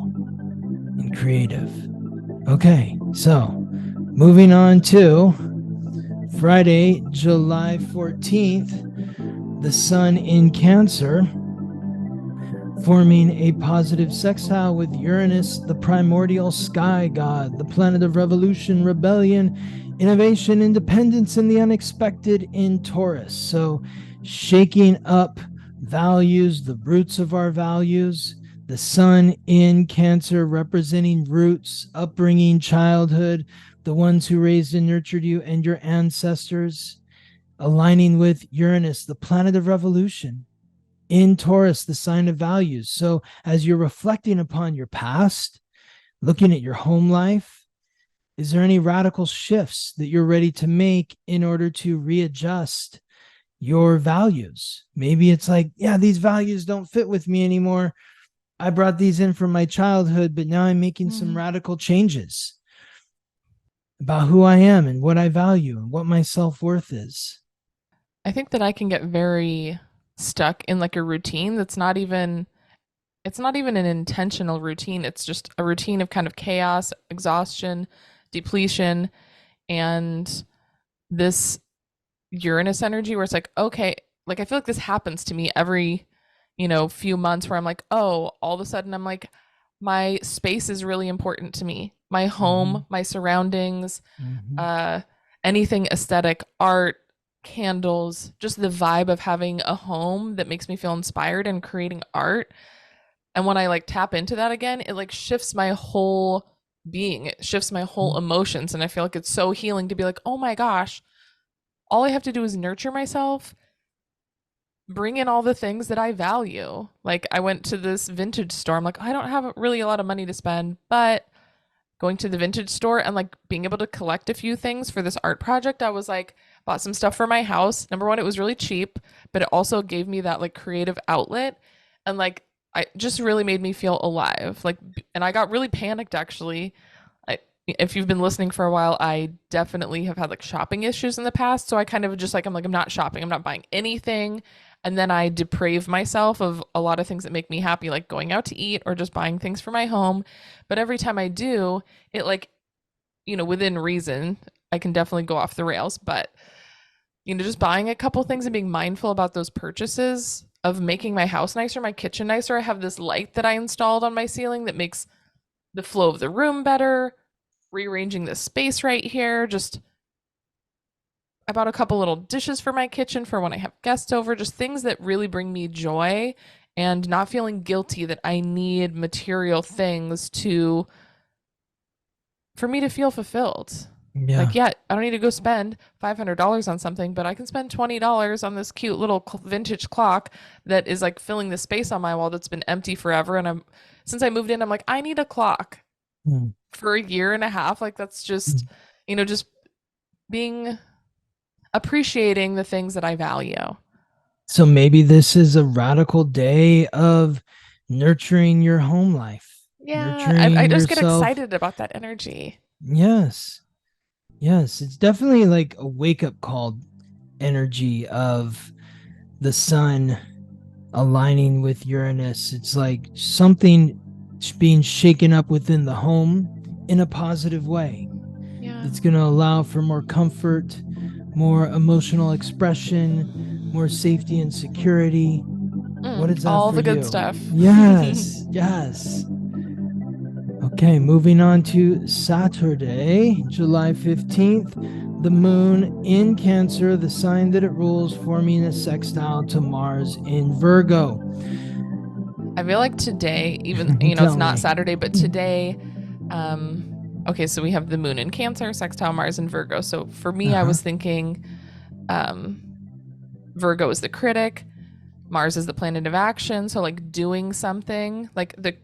and creative. Okay, so moving on to Friday, July 14th, the sun in Cancer, forming a positive sextile with Uranus, the primordial sky god, the planet of revolution, rebellion, innovation, independence, and the unexpected in Taurus. So, shaking up values, the roots of our values, the sun in Cancer representing roots, upbringing, childhood, the ones who raised and nurtured you, and your ancestors, aligning with Uranus, the planet of revolution in Taurus, the sign of values. So, as you're reflecting upon your past, looking at your home life, is there any radical shifts that you're ready to make in order to readjust your values? Maybe it's like, yeah, these values don't fit with me anymore. I brought these in from my childhood, but now I'm making some Mhm. radical changes about who I am and what I value and what my self worth is. I think that I can get very stuck in like a routine that's not even. It's not even an intentional routine. It's just a routine of kind of chaos, exhaustion, depletion, and this Uranus energy where it's like, okay, like, I feel like this happens to me every, few months where I'm like, oh, all of a sudden I'm like, my space is really important to me. My Mm-hmm. home, my surroundings, Mm-hmm. uh, anything aesthetic, art, candles, just the vibe of having a home that makes me feel inspired and creating art. And when I like tap into that again, it like shifts my whole being. It shifts my whole emotions. And I feel like it's so healing to be like, oh my gosh, all I have to do is nurture myself, bring in all the things that I value. Like I went to this vintage store. I'm like, I don't have really a lot of money to spend, but going to the vintage store and like being able to collect a few things for this art project, I was like, bought some stuff for my house. Number one, it was really cheap, but it also gave me that like creative outlet. And like, I just really made me feel alive. Like, and I got really panicked actually. If you've been listening for a while, I definitely have had like shopping issues in the past. So I kind of just like, I'm like, I'm not shopping, I'm not buying anything. And then I deprave myself of a lot of things that make me happy, like going out to eat or just buying things for my home. But every time I do, it like, within reason, I can definitely go off the rails. But, just buying a couple things and being mindful about those purchases of making my house nicer, my kitchen nicer. I have this light that I installed on my ceiling that makes the flow of the room better, rearranging the space right here. Just I bought a couple little dishes for my kitchen for when I have guests over, just things that really bring me joy and not feeling guilty that I need material things to for me to feel fulfilled. Yeah. Like, yeah, I don't need to go spend $500 on something, but I can spend $20 on this cute little vintage clock that is like filling the space on my wall that's been empty forever. And since I moved in, I'm like, I need a clock Mm. for a year and a half. Like, that's just, just being appreciating the things that I value. So maybe this is a radical day of nurturing your home life, Yeah, I nurturing just get yourself. excited about that energy. Yes. Yes. It's definitely like a wake up call energy of the sun aligning with Uranus. It's like something being shaken up within the home in a positive way. Yeah. It's going to allow for more comfort, more emotional expression, more safety and security. What is that All for the good you? stuff. Yes, yes. Okay, moving on to Saturday, July 15th. The moon in Cancer, the sign that it rules, forming a sextile to Mars in Virgo. I feel like today, even, it's Tell not me. Saturday, but today, okay, so we have the moon in Cancer, sextile Mars in Virgo. So for me, I Uh-huh. was thinking um, Virgo is the critic, Mars is the planet of action. So like doing something, like the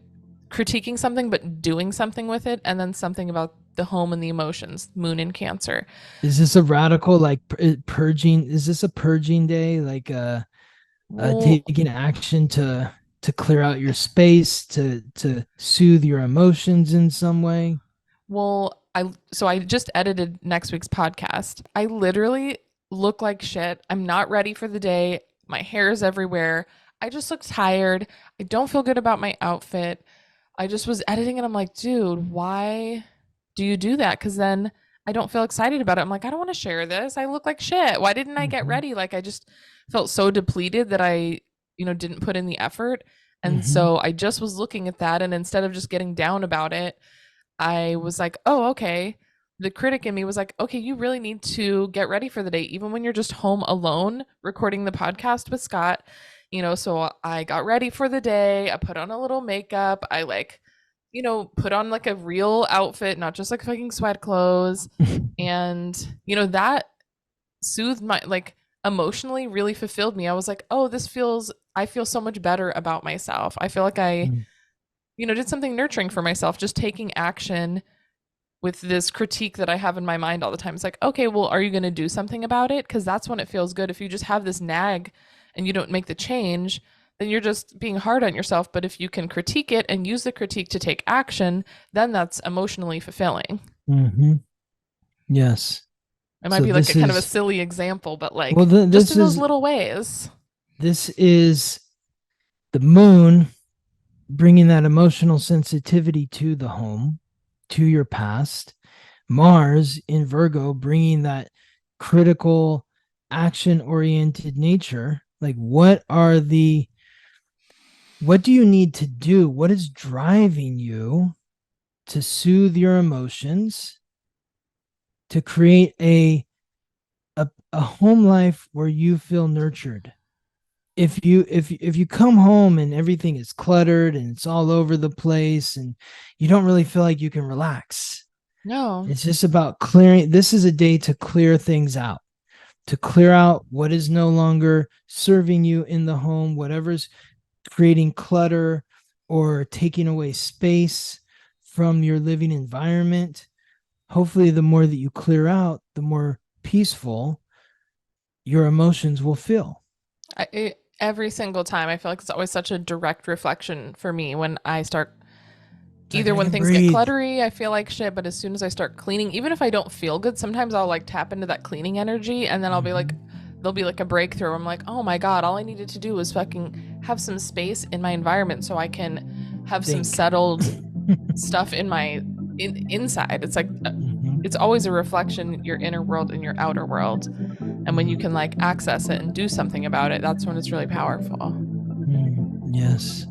critiquing something, but doing something with it, and then something about the home and the emotions, moon in Cancer. Is this a radical like purging? Is this a purging day? Like Well, taking action to clear out your space, to soothe your emotions in some way? I just edited next week's podcast. I literally look like shit. I'm not ready for the day. My hair is everywhere. I just look tired. I don't feel good about my outfit. I just was editing and I'm like, dude, why do you do that? Because then I don't feel excited about it. I'm like, I don't want to share this. I look like shit. Why didn't I get Mm-hmm. ready? Like, I just felt so depleted that I, didn't put in the effort. And Mm-hmm. so I just was looking at that. And instead of just getting down about it, I was like, oh, okay. The critic in me was like, okay, you really need to get ready for the day, even when you're just home alone recording the podcast with Scott. So I got ready for the day. I put on a little makeup. I like, put on like a real outfit, not just like fucking sweat clothes. And, that soothed my, like, emotionally really fulfilled me. I was like, oh, I feel so much better about myself. I feel like I, did something nurturing for myself, just taking action with this critique that I have in my mind all the time. It's like, okay, well, are you going to do something about it? Because that's when it feels good. If you just have this nag and you don't make the change, then you're just being hard on yourself. But if you can critique it and use the critique to take action, then that's emotionally fulfilling. Mm-hmm. Yes. It might So be like a this kind of a is silly example, but well. like just in those little ways. This is the moon bringing that emotional sensitivity to the home, to your past. Mars in Virgo bringing that critical, action oriented nature. Like, what do you need to do? What is driving you to soothe your emotions, to create a home life where you feel nurtured? If you come home and everything is cluttered and it's all over the place and you don't really feel like you can relax, No. it's just about clearing. This is a day to clear things out. to clear out what is no longer serving you in the home, whatever's creating clutter or taking away space from your living environment. Hopefully, the more that you clear out, the more peaceful your emotions will feel. Every single time, I feel like it's always such a direct reflection for me when I start. Either when things get cluttery, I feel like shit, but as soon as I start cleaning, even if I don't feel good, sometimes I'll like tap into that cleaning energy, and then I'll be like, there'll be like a breakthrough where I'm like, oh my God, all I needed to do was fucking have some space in my environment so I can have some settled stuff in my inside. It's like, it's always a reflection, your inner world and your outer world. And when you can like access it and do something about it, that's when it's really powerful. Yes.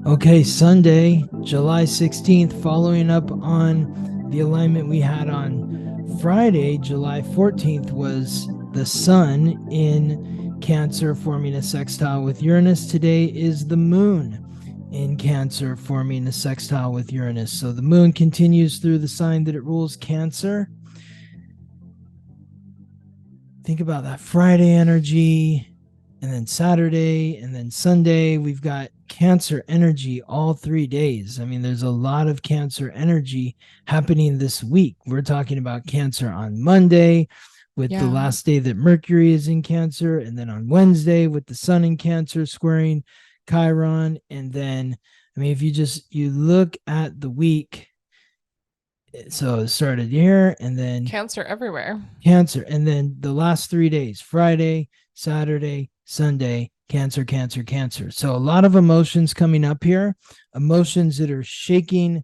Okay, Sunday, July 16th, following up on the alignment we had on Friday, July 14th, was the sun in Cancer forming a sextile with Uranus. Today is the moon in Cancer forming a sextile with Uranus. So the moon continues through the sign that it rules, Cancer. Think about that Friday energy, and then Saturday, and then Sunday. We've got Cancer energy all 3 days. I mean, there's a lot of Cancer energy happening this week. We're talking about Cancer on Monday with the last day that Mercury is in Cancer, and then on Wednesday with the sun in Cancer squaring Chiron. And then, I mean, if you look at the week, so it started here, and then Cancer everywhere. Cancer, and then the last 3 days, Friday, Saturday, Sunday, Cancer, Cancer, Cancer. So a lot of emotions coming up here, emotions that are shaking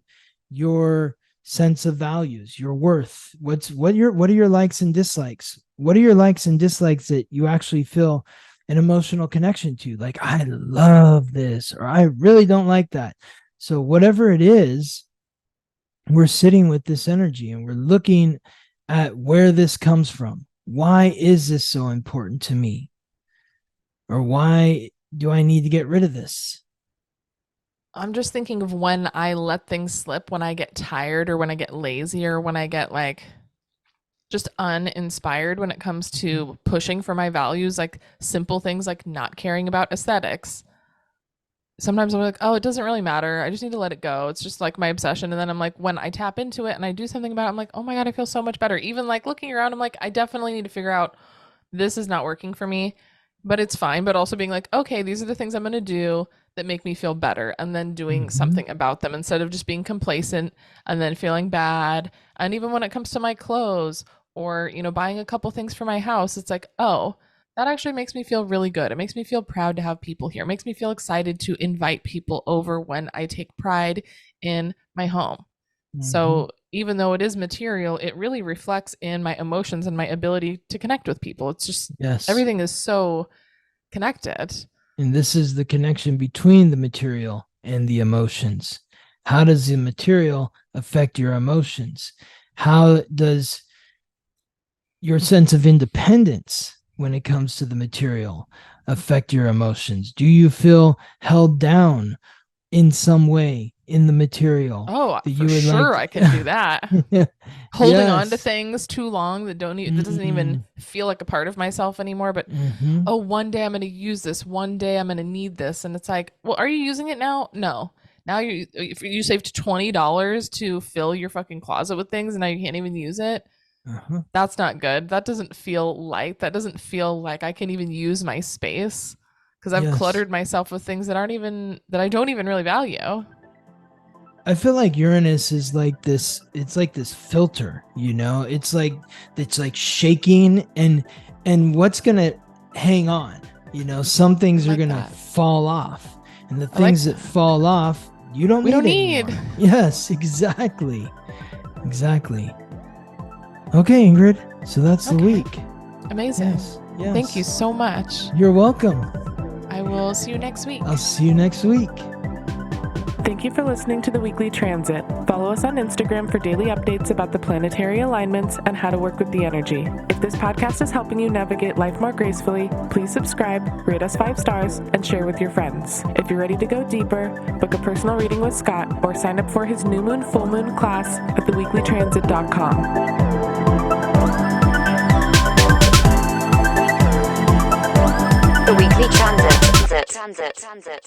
your sense of values, your worth. What are your likes and dislikes? What are your likes and dislikes that you actually feel an emotional connection to? Like, I love this, or I really don't like that. So whatever it is, we're sitting with this energy and we're looking at where this comes from. Why is this so important to me? Or why do I need to get rid of this? I'm just thinking of when I let things slip, when I get tired or when I get lazy or when I get like just uninspired when it comes to pushing for my values, like simple things like not caring about aesthetics. Sometimes I'm like, oh, it doesn't really matter. I just need to let it go. It's just like my obsession. And then I'm like, when I tap into it and I do something about it, I'm like, oh my God, I feel so much better. Even like looking around, I'm like, I definitely need to figure out this is not working for me, but it's fine. But also being like, okay, these are the things I'm going to do that make me feel better, and then doing something about them instead of just being complacent and then feeling bad. And even when it comes to my clothes or, you know, buying a couple things for my house, it's like, oh, that actually makes me feel really good. It makes me feel proud to have people here. It makes me feel excited to invite people over when I take pride in my home. So even though it is material, it really reflects in my emotions and my ability to connect with people. It's just, everything is so connected. And this is the connection between the material and the emotions. How does the material affect your emotions? How does your sense of independence when it comes to the material affect your emotions? Do you feel held down in some way in the material? Oh, for sure, I can do that. Holding on to things too long that that doesn't even feel like a part of myself anymore. But oh, one day I'm going to use this. One day I'm going to need this, and it's like, well, are you using it now? No. Now you saved $20 to fill your fucking closet with things, and now you can't even use it. That's not good. That doesn't feel light. That doesn't feel like I can even use my space, because I've cluttered myself with things that I don't even really value. I feel like Uranus is like this, it's like this filter, you know, it's like shaking and what's going to hang on, you know, some things are going to fall off, and the things that fall off, we don't need. Yes, exactly. Okay, Ingrid. So that's the week. Amazing. Yes. Thank you so much. You're welcome. I will see you next week. I'll see you next week. Thank you for listening to the Weekly Transit. Follow us on Instagram for daily updates about the planetary alignments and how to work with the energy. If this podcast is helping you navigate life more gracefully, please subscribe, rate us 5 stars, and share with your friends. If you're ready to go deeper, book a personal reading with Scott or sign up for his new moon, full moon class at theweeklytransit.com. weekly transit.